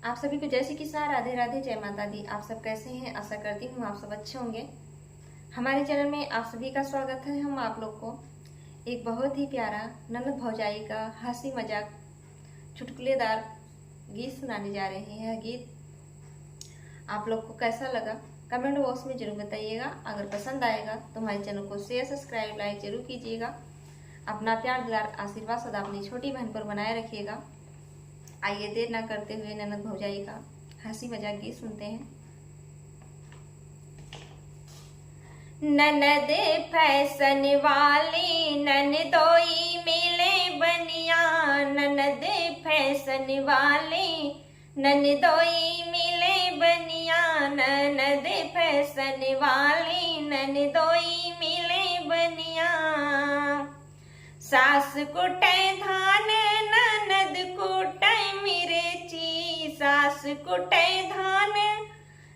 आप सभी को जय श्री कृष्णा, राधे राधे, जय माता दी। आप सब कैसे हैं? आशा करती हूँ आप सब अच्छे होंगे। हमारे चैनल में आप सभी का स्वागत है। हम आप लोग को एक बहुत ही प्यारा ननद भौजाई का हंसी मजाक चुटकुलेदार गीत सुनाने जा रहे हैं। यह गीत आप लोग को कैसा लगा कमेंट बॉक्स में जरूर बताइएगा। अगर पसंद आएगा तो हमारे चैनल को शेयर, सब्सक्राइब, लाइक जरूर कीजिएगा। अपना प्यार दुलार आशीर्वाद सदा अपनी छोटी बहन पर बनाए रखिएगा। आइए देर ना करते हुए ननद भौजाई का हंसी मजाक गीत सुनते हैं। ननद फैशन वाली ननदोई मिले बनिया, ननद फैशन वाली ननदोई मिले बनिया, ननद फैशन वाली ननदोई मिले बनिया। सास कुटे धान ननद कुटे मिर्ची, सास कुटे धान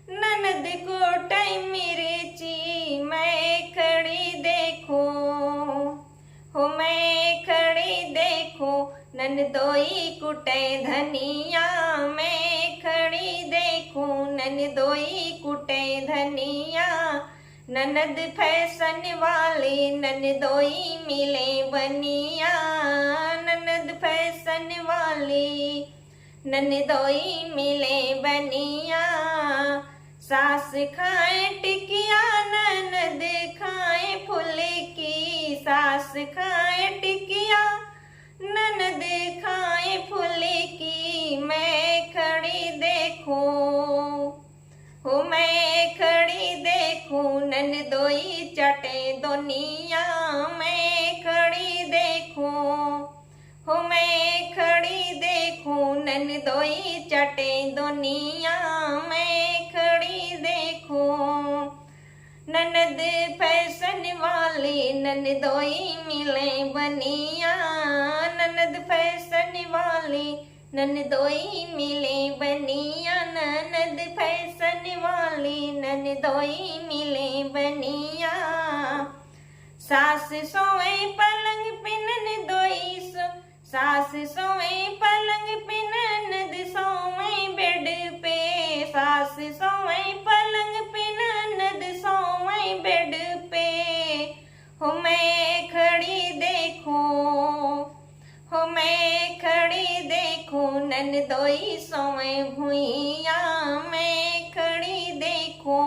ननद कुटे मिर्ची। मैं खड़ी देखो हो, मैं खड़ी देखो ननदोई कुटे धनिया, मैं खड़ी देखो ननदोई कुटे धनिया। ननद फैशन वाली ननदोई मिले बनिया, ननद फैशन वाली ननदोई मिले बनिया। सास खाए टिकिया ननद खाए फुलकी, सास खाए टिकिया ननद खाए फुलकी। मैं खड़ी देखो हो, मैं खड़ी देखो ननदोई चटे दुनिया, मैं खड़ी देखो हो, मैं खड़ी देखो ननदोई चटे दुनिया, मैं खड़ी देखो। ननद फैशन वाली ननदोई मिले बनिया, ननद फैशन वाली ननदोई मिले बनिया, ननद फैशन वाली ननदोई मिले बनिया। सास सोए पलंग पे ननदोई सो, सास सोए पलंग पे ननद सोए बेड पे, सास सोए पलंग पे ननद सोए बेड पे। हो मैं खड़ी देखो हो, मैं खड़ी देखो ननदोई सोए भुइया, मैं खड़ी देखो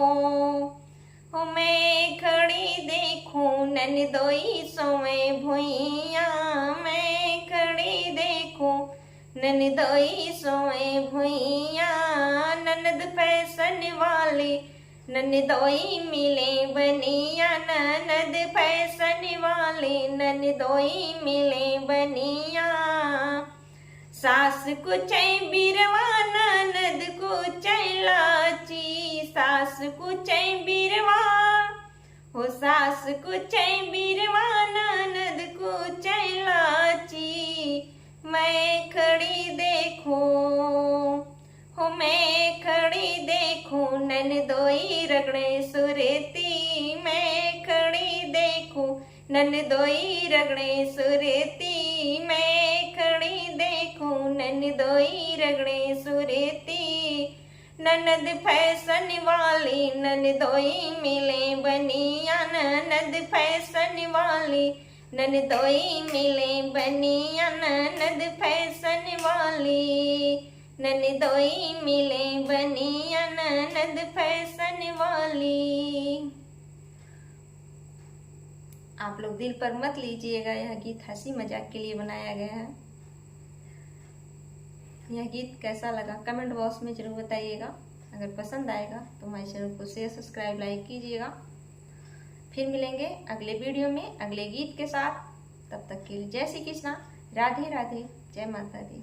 हो, मैं खड़ी देखो ननदोई सोए भुइया, मैं खड़ी देखो ननदोई सोए भुइया। ननद फैशन वाली ननदोई मिले बनिया, ननद फैशन वाली ननदोई मिले बनिया। सास कुचे बिरवा ननद कुचे लाची, सास कुचे बिरवा हो, सास कुचे बिरवा ननद कुचे लाची। मैं खड़ी देखो हो, मैं खड़ी देखो ननदोई रगड़े सुरेती, मैं खड़ी देखो ननदोई रगड़े सुरेती, मैं खड़ी देखो ननदोई रगड़े सुरेती। ननद फैशन वाली ननदोई मिले बनिया, ननद फैशन वाली ननदोई मिले बनिया, ननद फैशन वाली ननदोई मिले बनिया, ननद फैशन वाली। आप लोग दिल पर मत लीजिएगा, यह गीत हंसी मजाक के लिए बनाया गया है। यह गीत कैसा लगा कमेंट बॉक्स में जरूर बताइएगा। अगर पसंद आएगा तो हमारे चैनल को शेयर, सब्सक्राइब, लाइक कीजिएगा। फिर मिलेंगे अगले वीडियो में अगले गीत के साथ। तब तक के लिए जय श्री कृष्णा, राधे राधे, जय माता दी।